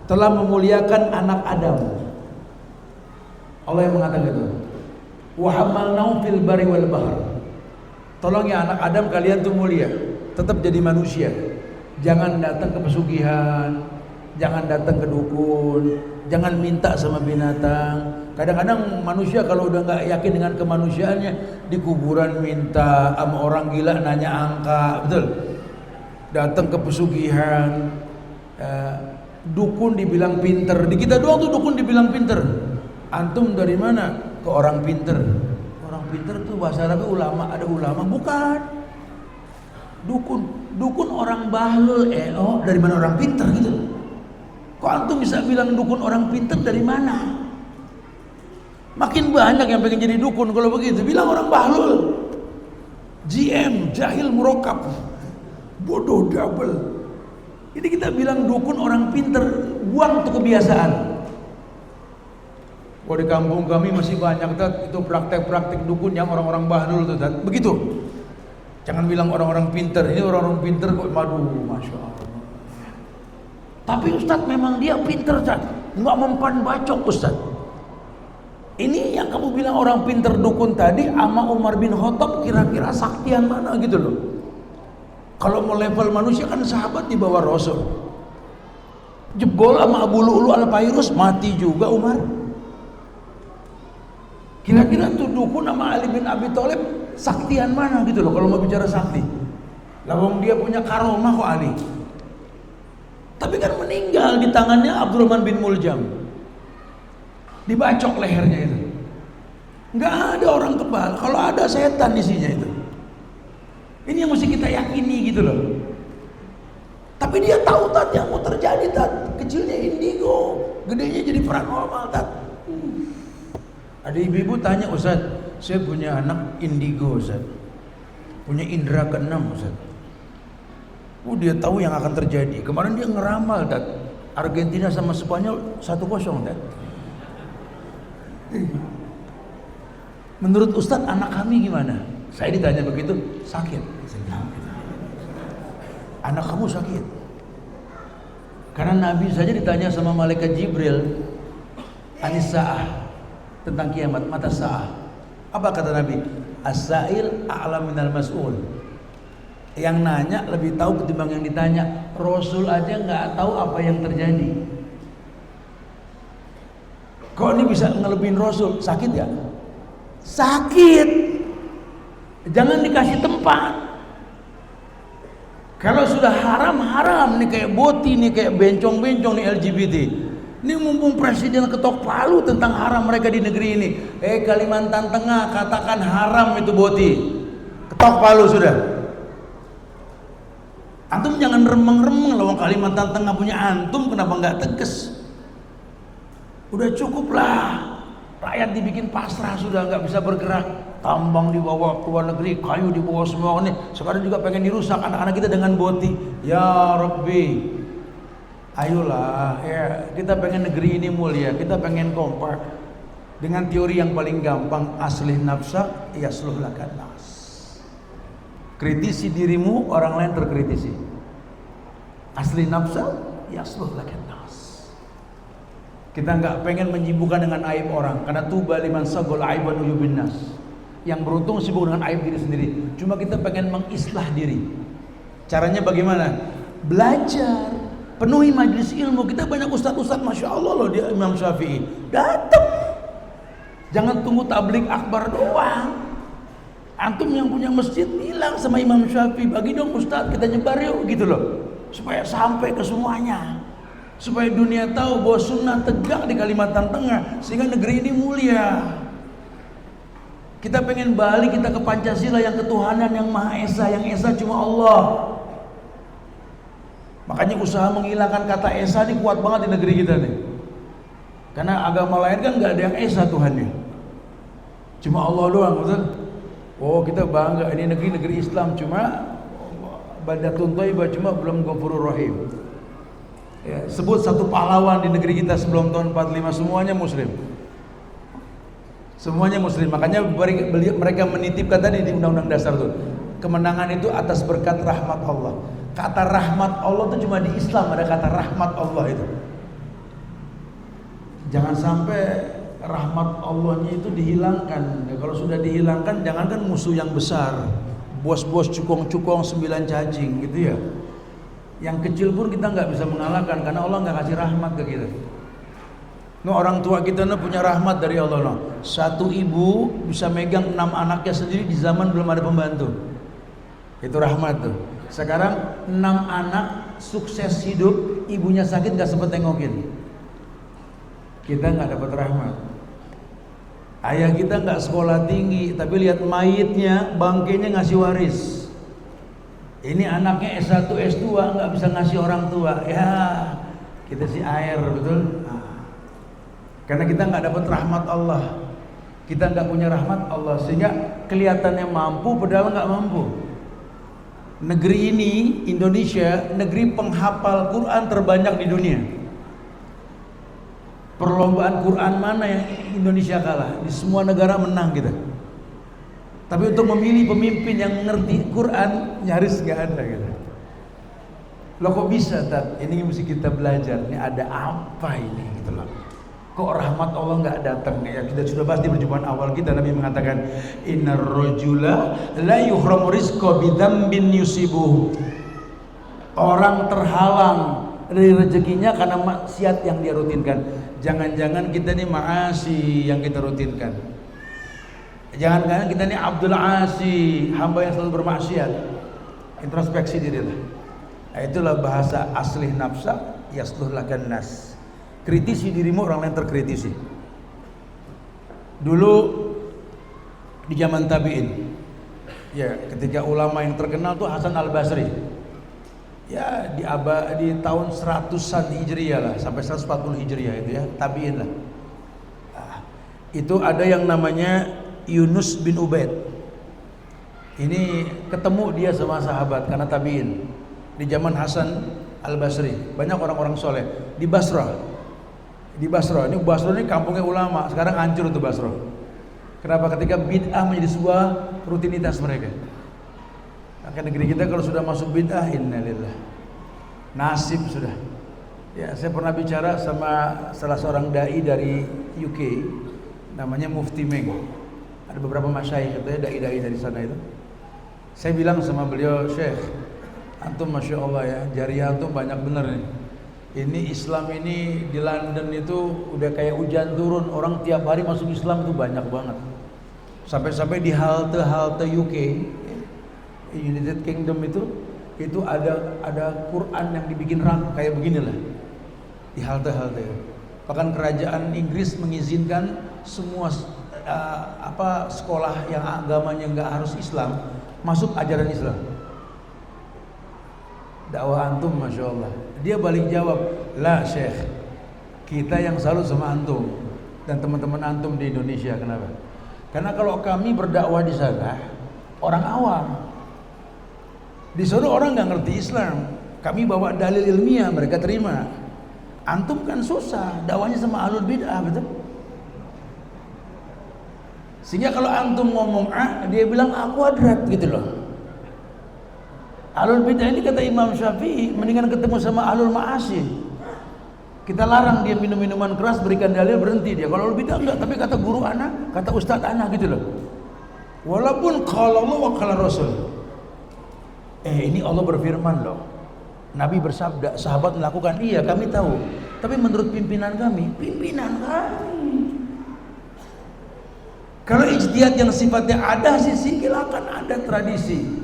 telah memuliakan anak Adam. Allah yang mengatakan itu. Wa hamalnahu fil bari wal bahr. Tolong ya anak Adam, kalian tuh mulia, tetap jadi manusia. Jangan datang ke pesugihan, jangan datang ke dukun, jangan minta sama binatang. Kadang-kadang manusia kalau udah nggak yakin dengan kemanusiaannya, di kuburan minta, sama orang gila nanya angka, betul? Datang ke pesugihan, dukun dibilang pinter. Di kita doang tuh dukun dibilang pinter. Antum dari mana? Ke orang pinter. Orang pinter tuh bahasa Arabnya ulama, ada ulama, bukan. Dukun orang bahlul, dari mana orang pinter gitu? Kok antum bisa bilang dukun orang pinter dari mana? Makin banyak yang pengen jadi dukun kalau begitu, bilang orang bahlul. GM, jahil murokab, bodoh double. Jadi kita bilang dukun orang pinter, buang tuh kebiasaan. Kalau di kampung kami masih banyak itu praktek-praktek dukun yang orang-orang bahlul tuh, begitu. Jangan bilang orang-orang pinter, ini orang-orang pinter kok, madu, masya Allah. Tapi Ustadz memang dia pinter, Ustadz, nggak mempan bacok Ustadz. Ini yang kamu bilang orang pinter dukun tadi sama Umar bin Khattab, kira-kira saktian mana gitu loh. Kalau mau level manusia kan sahabat di bawah Rasul. Jebol sama Abu Lu'lu al-Fairuz, mati juga Umar. Kira-kira tuh dukun sama Ali bin Abi Thalib saktian mana gitu loh kalau mau bicara sakti. Lawang dia punya karomah kok Ali. Tapi kan meninggal di tangannya Abdurrahman bin Muljam. Dibacok lehernya itu. Nggak ada orang kebal, kalau ada setan isinya itu. Ini yang mesti kita yakini gitu loh. Tapi dia tahu tat yang mau terjadi tat. Kecilnya indigo, gedenya jadi paranormal tat. Ada ibu-ibu tanya, Ustaz, saya punya anak indigo Ustaz, punya indera keenam Ustaz. Dia tahu yang akan terjadi. Kemarin dia ngeramal tat, Argentina sama Spanyol 1-0 tat. Menurut Ustaz anak kami gimana? Saya ditanya begitu, sakit. Anak kamu sakit. Karena Nabi saja ditanya sama malaikat Jibril, Anisa'ah, tentang kiamat, mata sa'ah. Apa kata Nabi? As-sa'il a'lam minal mas'ul. Yang nanya lebih tahu ketimbang yang ditanya. Rasul aja nggak tahu apa yang terjadi. Kok ini bisa ngelebihin Rasul? Sakit ya? Sakit. Jangan dikasih tempat. Kalau sudah haram nih, kayak boti nih, kayak bencong-bencong nih LGBT. Ini mumpung presiden ketok palu tentang haram mereka di negeri ini. Kalimantan Tengah katakan haram itu boti. Ketok palu sudah. Antum jangan remeng-remeng loh, Kalimantan Tengah punya antum, kenapa nggak tegas? Udah cukup lah. Rakyat dibikin pasrah sudah, nggak bisa bergerak. Tambang dibawa ke luar negeri, kayu dibawa semua ini. Sekarang juga pengen dirusak anak-anak kita dengan boti. Ya Rabbi, ayolah ya, kita pengen negeri ini mulia, kita pengen kompak dengan teori yang paling gampang, aslih nafsak yasluh lakan nas. Kritisi dirimu, orang lain terkritisi. Aslih nafsak yasluh lakan nas. Kita nggak pengen menyibukkan dengan aib orang, karena tuba liman sagol aiban uyubin nas. Yang beruntung sibuk dengan aib diri sendiri. Cuma kita pengen mengislah diri. Caranya bagaimana? Belajar. Penuhi majelis ilmu. Kita banyak ustadz-ustadz, masya Allah loh, dia Imam Syafi'i. Datang. Jangan tunggu tablik akbar doang. Antum yang punya masjid bilang sama Imam Syafi'i, bagi dong ustadz, kita nyebar yuk gitu loh, supaya sampai ke semuanya. supaya dunia tahu bahwa sunnah tegak di Kalimantan Tengah, sehingga negeri ini mulia. Kita pengen balik kita ke Pancasila yang ketuhanan yang Maha Esa, yang Esa cuma Allah. Makanya usaha menghilangkan kata Esa ini kuat banget di negeri kita nih. Karena agama lain kan nggak ada yang Esa Tuhannya, cuma Allah doang, betul? Oh kita bangga ini negeri Islam, cuma Baldatun Thayyibah, cuma belum Ghafurur Rahim. Ya, sebut satu pahlawan di negeri kita sebelum tahun 45, semuanya muslim. Semuanya muslim. Makanya mereka menitipkan tadi di Undang-Undang Dasar tuh, kemenangan itu atas berkat rahmat Allah. Kata rahmat Allah itu cuma di Islam ada kata rahmat Allah itu. Jangan sampai rahmat Allahnya itu dihilangkan. Ya, kalau sudah dihilangkan, jangankan musuh yang besar, bos-bos cukong-cukong 9 cacing gitu ya, yang kecil pun kita nggak bisa mengalahkan karena Allah nggak kasih rahmat ke kita. No, orang tua kita punya rahmat dari Allah. No. Satu ibu bisa megang 6 anaknya sendiri di zaman belum ada pembantu. Itu rahmat tuh. Sekarang 6 anak sukses hidup, ibunya sakit nggak sempet tengokin. Kita nggak dapat rahmat. Ayah kita nggak sekolah tinggi, tapi lihat mayitnya, bangkainya ngasih waris. Ini anaknya S1, S2 nggak bisa ngasih orang tua. Ya, kita sih air, betul? Nah, karena kita nggak dapat rahmat Allah. Kita nggak punya rahmat Allah, sehingga kelihatannya mampu, padahal nggak mampu. Negeri ini, Indonesia, negeri penghafal Quran terbanyak di dunia. Perlombaan Quran mana yang Indonesia kalah? Di semua negara menang kita. Tapi untuk memilih pemimpin yang ngerti Quran nyaris gak ada gitu. Loh kok bisa tak? Ini mesti kita belajar. Ini ada apa ini gitu loh. Kok rahmat Allah nggak datang? Ya kita sudah bahas di perjumpaan awal kita, Nabi mengatakan innar rajula la yuhramu rizqa bidzambin yusibuhu. Orang terhalang dari rezekinya karena maksiat yang dia rutinkan. Jangan-jangan kita ini maasi yang kita rutinkan. Jangan-jangan kita ini Abdul Asi, hamba yang selalu bermaksiat. Introspeksi diri lah. Nah, itulah bahasa asli nafsa yasluh lakan nas. Kritisi dirimu, orang lain terkritisi. Dulu di zaman tabi'in, ya ketika ulama yang terkenal tuh Hasan Al-Basri. Ya di tahun 100-an Hijriah lah, sampai 140 Hijriah itu ya, tabi'in lah. Nah, itu ada yang namanya Yunus bin Ubaid. Ini ketemu dia sama sahabat karena tabi'in. Di zaman Hasan Al-Basri, banyak orang-orang soleh di Basrah. Di Basra, ini kampungnya ulama, sekarang hancur itu Basra. Kenapa? Ketika bid'ah menjadi sebuah rutinitas mereka. Maka negeri kita kalau sudah masuk bid'ah, innalillah, nasib sudah. Ya, saya pernah bicara sama salah seorang dai dari UK, namanya Mufti Meng. Ada beberapa masyayikh katanya dai-dai dari sana itu. Saya bilang sama beliau, Syekh, antum masya Allah ya, jariah antum banyak bener nih. Ini Islam ini di London itu udah kayak hujan turun, orang tiap hari masuk Islam itu banyak banget. Sampai-sampai di halte UK, United Kingdom itu ada Quran yang dibikin rak kayak beginilah di halte-halte. Bahkan kerajaan Inggris mengizinkan semua sekolah yang agamanya nggak harus Islam masuk ajaran Islam. Dakwah antum masya Allah. Dia balik jawab, lah Syekh, kita yang salut sama antum dan teman-teman antum di Indonesia. Kenapa? Karena kalau kami berdakwah di sana orang awam, di sana orang nggak ngerti Islam. Kami bawa dalil ilmiah, mereka terima. Antum kan susah, dakwahnya sama ahlul bid'ah, betul? Sehingga kalau antum ngomong A, dia bilang A kuadrat gitu loh. Ahlul bid'ah ini kata Imam Syafi'i mendingan ketemu sama ahlul ma'asi. Kita larang dia minum minuman keras, berikan dalil, berhenti dia. Kalau ahlul bid'ah enggak, tapi kata guru anak, kata ustadz anak gitu loh. Walaupun kalau Allah wa qala Rasul. Ini Allah berfirman loh. Nabi bersabda, sahabat melakukan, iya kami tahu. Tapi menurut pimpinan kami. Kalau ijtihad yang sifatnya ada sih silakan, ada tradisi.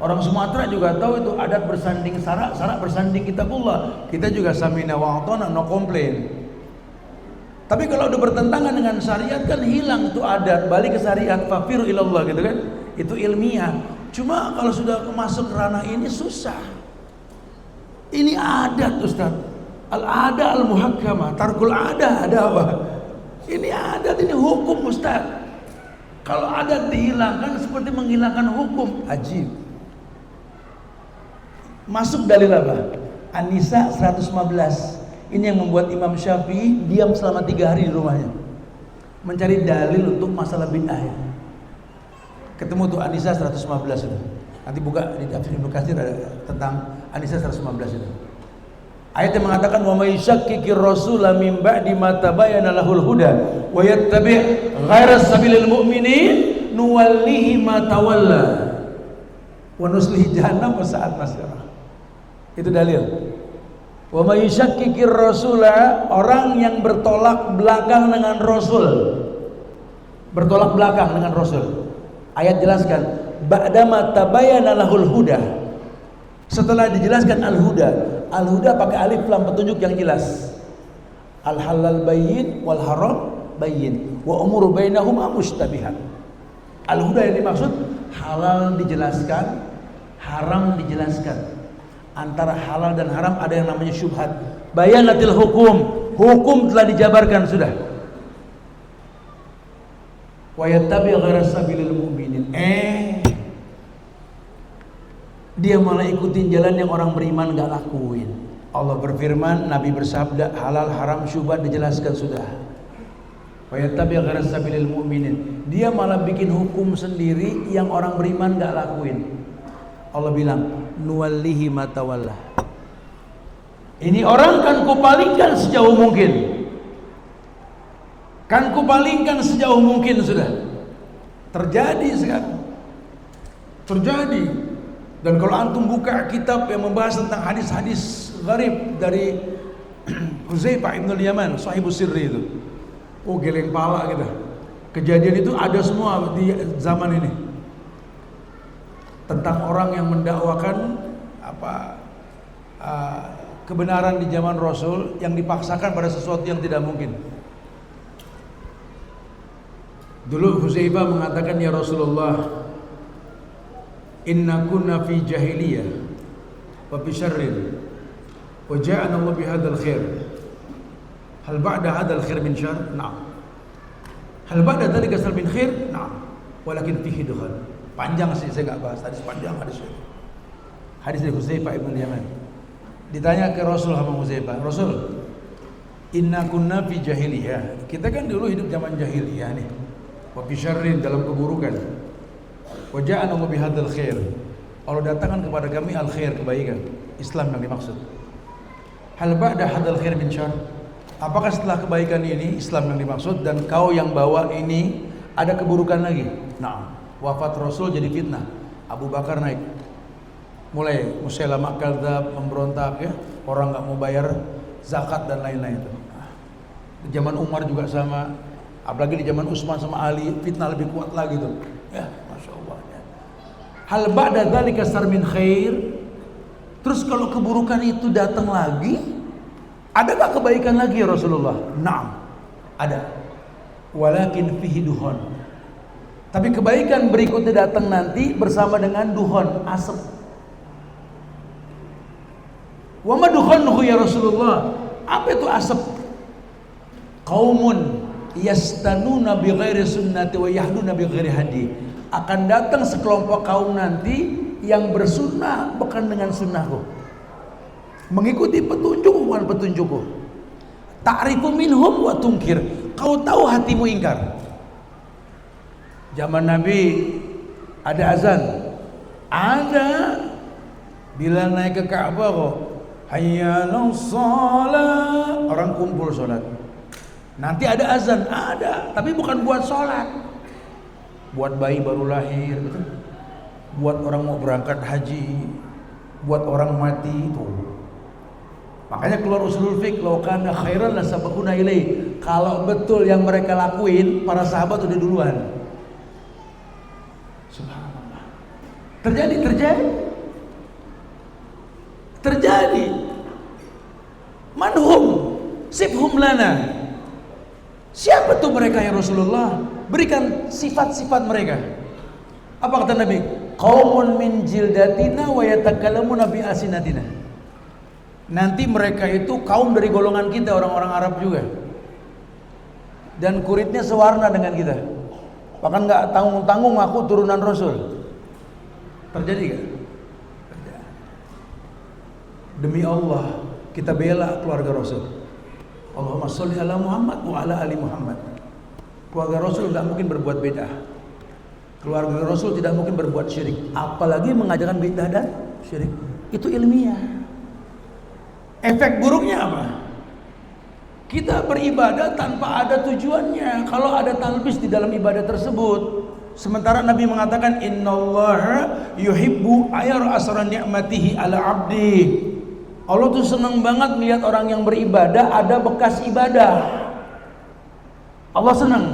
Orang Sumatera juga tahu itu adat bersanding sarak, sarak bersanding kitabullah. Kita juga samina wa ata'na, no komplain. Tapi kalau udah bertentangan dengan syariat kan hilang tuh adat, balik ke syariat, fafiru ilallah gitu kan. Itu ilmiah. Cuma kalau sudah masuk ranah ini susah. Ini adat Ustaz. Al-ada al-muhakkamah, tarkul ada apa? Ini adat, ini hukum Ustaz. Kalau adat dihilangkan seperti menghilangkan hukum. Ajib. Masuk dalil apa? An-Nisa 115. Ini yang membuat Imam Syafi'i diam selama 3 hari di rumahnya, mencari dalil untuk masalah bid'ah ya. Ketemu tuh An-Nisa 115 itu. Nanti buka di tafsir Ibnu Katsir ada tentang An-Nisa 115 itu. Ayat yang mengatakan wa may yushakkikir rasula min ba'di ma tabayyana lahul huda wa yattabi' ghaira sabilil mu'minin nuwallihi ma tawalla wa nuslihi jahannam wa sa'at masira. Itu dalil. Wa may yushakkikir rasula, orang yang bertolak belakang dengan Rasul. Bertolak belakang dengan Rasul. Ayat jelaskan ba'dama tabayyana lahul huda. Setelah dijelaskan al-huda, al-huda pakai alif lam petunjuk yang jelas. Al-halal bayyin wal haram bayyin wa umuru bainahuma mushtabihat. Al-huda yang dimaksud halal dijelaskan, haram dijelaskan. Antara halal dan haram ada yang namanya syubhat. Bayanatil hukum, hukum telah dijabarkan sudah. Wa yattabi' ghaira sabilil mu'minin. Dia malah ikutin jalan yang orang beriman gak lakuin. Allah berfirman, Nabi bersabda, halal haram syubhat dijelaskan sudah. Wa yattabi' ghaira sabilil mu'minin. Dia malah bikin hukum sendiri yang orang beriman gak lakuin. Allah bilang nuwallihi ma tawalla. Ini orang kan kupalingkan sejauh mungkin. Kan kupalingkan sejauh mungkin sudah. Terjadi sekarang. Terjadi. Dan kalau antum buka kitab yang membahas tentang hadis-hadis gharib dari Hudzaifah ibn al-Yaman, sahibus sirri itu. Oh, geleng pala gitu. Kejadian itu ada semua di zaman ini. Tentang orang yang mendakwakan kebenaran di zaman Rasul yang dipaksakan pada sesuatu yang tidak mungkin. Dulu Hudzaifah mengatakan, ya Rasulullah, inna kunna fi jahiliyah wa fi syarrin wa ja'ana Allah bi hadzal khair. Hal ba'da hadzal khair min syarr? Na'am. Hal ba'da dzalika syarr min khair? Na'am. Walakin fihi dukhan. Panjang sih, saya nggak bahas hadis panjang hadis itu. Hadis dari Hudzaifah ibn Yaman. Ditanya ke Rasul sama Hudzaifah, Rasul, inna kunna fi jahiliyah. Kita kan dulu hidup zaman jahiliyah nih. Wa fi syarrin, dalam keburukan. Wa ja'ana bi hadzal khair. Allah datangkan kepada kami al khair, kebaikan. Islam yang dimaksud. Hal ba'da hadzal khair min syarr? Apakah setelah kebaikan ini Islam yang dimaksud dan kau yang bawa ini ada keburukan lagi? Nah, wafat Rasul jadi fitnah. Abu Bakar naik, mulai Musailamah kadzdzab, memberontak ya, orang nggak mau bayar zakat dan lain-lain itu. Di zaman Umar juga sama, apalagi di zaman Utsman sama Ali, fitnah lebih kuat lagi tuh. Ya, masya Allah. Ya. Hal ba'da dzalika syarr min khair. Terus kalau keburukan itu datang lagi, adakah kebaikan lagi ya Rasulullah? Naam, ada. Walakin fihi duhon. Tapi kebaikan berikutnya datang nanti bersama dengan duhon, asap. Wa ma dukhonhu ya Rasulullah? Apa itu asap? Qaumun yastanuna bi ghairi sunnati wa yahduna bi ghairi hadi. Akan datang sekelompok kaum nanti yang bersunnah bukan dengan sunnahku. Mengikuti petunjuk bukan petunjukku. Ta'rifu minhum wa tunkir. Kau tahu hatimu ingkar. Zaman Nabi ada azan, ada. Bila naik ke Ka'bah kok, hayya 'alas shalah, orang kumpul sholat. Nanti ada azan, ada, tapi bukan buat sholat, buat bayi baru lahir, gitu. Buat orang mau berangkat haji, buat orang mati itu. Makanya keluar usulul fiqh, law kana khairan la sabaquna ilaih. Kalau betul yang mereka lakuin, para sahabat udah duluan. Subhanallah. Terjadi. Manhum sifhum lana. Siapa tuh mereka ya Rasulullah? Berikan sifat-sifat mereka. Apa kata Nabi? Qaumun min jildatina wa yatakallamuna bi asinatina. Nanti mereka itu kaum dari golongan kita, orang-orang Arab juga. Dan kulitnya sewarna dengan kita. Bahkan nggak tanggung-tanggung aku turunan Rasul. Terjadi gak? Demi Allah kita bela keluarga Rasul. Allahumma sholli ala Muhammad wa ala ali Muhammad. Keluarga Rasul tidak mungkin berbuat bid'ah. Keluarga Rasul tidak mungkin berbuat syirik. Apalagi mengajarkan bid'ah dan syirik. Itu ilmiah. Efek buruknya apa? Kita beribadah tanpa ada tujuannya. Kalau ada talbis di dalam ibadah tersebut. Sementara Nabi mengatakan innallaha yuhibbu ayara asra ni'matihi ala abdi. Allah tuh senang banget melihat orang yang beribadah ada bekas ibadah. Allah senang.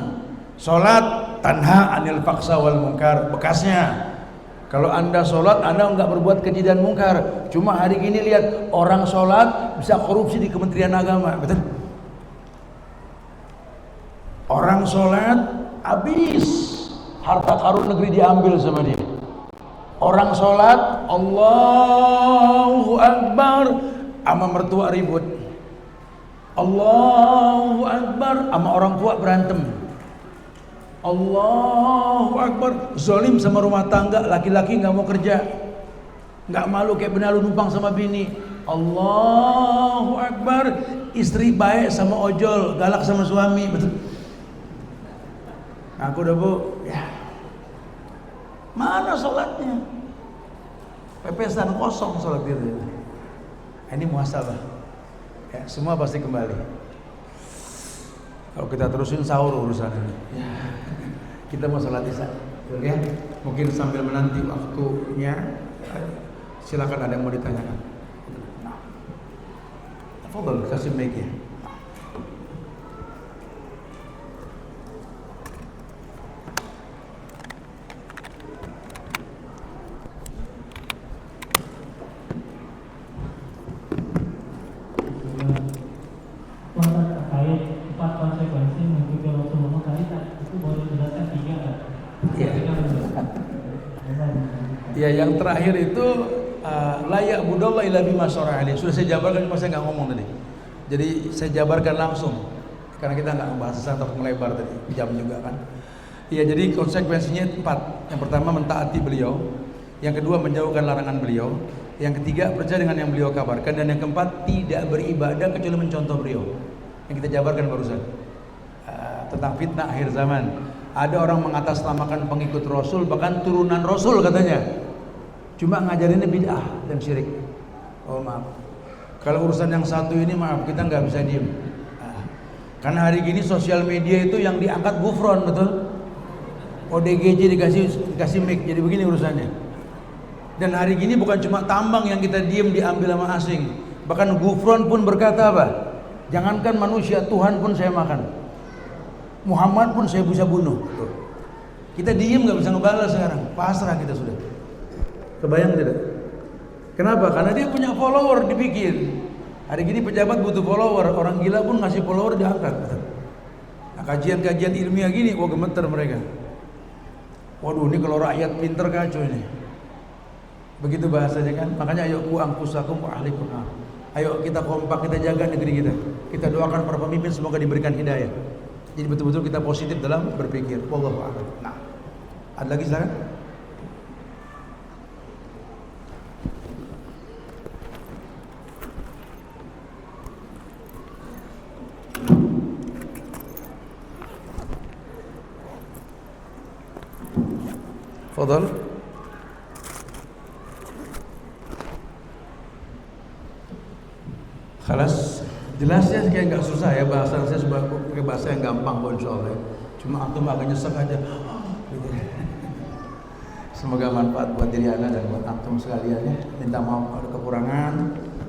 Salat tanha anil faksa wal munkar, bekasnya. Kalau Anda salat, Anda enggak berbuat keji dan mungkar. Cuma hari ini lihat orang salat bisa korupsi di Kementerian Agama, betul? Orang salat habis harta karun negeri diambil sama dia. Orang sholat Allahu Akbar sama mertua ribut. Allahu Akbar sama orang tua berantem. Allahu Akbar zalim sama rumah tangga, laki-laki nggak mau kerja, nggak malu kayak benalu numpang sama bini. Allahu Akbar istri baik sama ojol, galak sama suami, betul? Aku udah bu, ya. Mana sholatnya? Pepesan kosong sholat itu. Ini muhasabah. Ya, semua pasti kembali. Kalau kita terusin sahur urusan ini. Ya. Kita mau sholat isya. Ya. Mungkin sambil menanti waktunya. Silakan ada yang mau ditanyakan. Fadhal, kasih mic ya. Ya, yang terakhir itu layak budallah ila bima syara alaihi. Sudah saya jabarkan, cuma saya nggak ngomong tadi. Jadi saya jabarkan langsung karena kita nggak membahas atau melebar tadi, jam juga kan. Ya, jadi konsekuensinya 4. Yang pertama mentaati beliau, yang kedua menjauhkan larangan beliau, yang ketiga percaya dengan yang beliau kabarkan, dan yang keempat tidak beribadah kecuali mencontoh beliau. Yang kita jabarkan barusan tentang fitnah akhir zaman. Ada orang mengatasnamakan pengikut Rasul, bahkan turunan Rasul katanya. Cuma ngajarinnya bid'ah dan syirik. Oh maaf. Kalau urusan yang satu ini maaf, kita nggak bisa diem. Karena hari gini sosial media itu yang diangkat gufron, betul? ODGJ dikasih mic, jadi begini urusannya. Dan hari gini bukan cuma tambang yang kita diem diambil sama asing. Bahkan gufron pun berkata apa? Jangankan manusia, Tuhan pun saya makan. Muhammad pun saya bisa bunuh. Kita diem nggak bisa ngebalas sekarang. Pasrah kita sudah. Kebayang tidak? Kenapa? Karena dia punya follower dibikin. Hari gini pejabat butuh follower, orang gila pun ngasih follower diangkat. Nah, kajian-kajian ilmiah gini, wah gemeter mereka. Waduh, ini kalau rakyat pinter kacau ini. Begitu bahasanya kan? Makanya ayo ku angkusakum wa ahlikum. Ayo kita kompak, kita jaga negeri kita. Kita doakan para pemimpin semoga diberikan hidayah. Jadi betul-betul kita positif dalam berpikir. Wallahu a'lam. Nah, ada lagi silakan. Fadhal. Khalas. Jelasnya kayak nggak susah ya, bahasa saya coba pakai bahasa yang gampang kok insyaallah. Cuma antum agak nyesek aja. Gitu. Semoga manfaat buat diri Anda dan buat antum sekalian ya. Minta maaf ada kekurangan,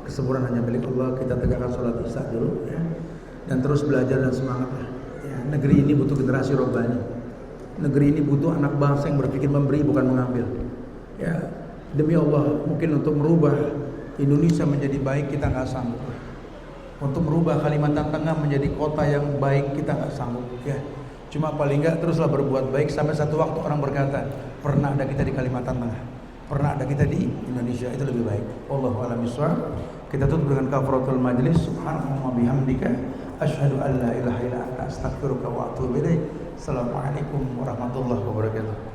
kesempurnaan hanya milik Allah. Kita tegakkan sholat isya dulu ya. Dan terus belajar dan semangat ya. Negeri ini butuh generasi robbani. Negeri ini butuh anak bangsa yang berpikir memberi bukan mengambil. Ya, demi Allah, mungkin untuk merubah Indonesia menjadi baik kita nggak sanggup. Untuk merubah Kalimantan Tengah menjadi kota yang baik kita nggak sanggup. Ya, cuma paling nggak teruslah berbuat baik sampai satu waktu orang berkata, pernah ada kita di Kalimantan Tengah, pernah ada kita di Indonesia, itu lebih baik. Wallahu a'lam bishawab. Kita tutup dengan kafaratul majlis. Subhanallah bihamdika, asyhadu an la ilaha illa anta, astaghfiruka wa atubu ilaik. Assalamualaikum warahmatullahi wabarakatuh.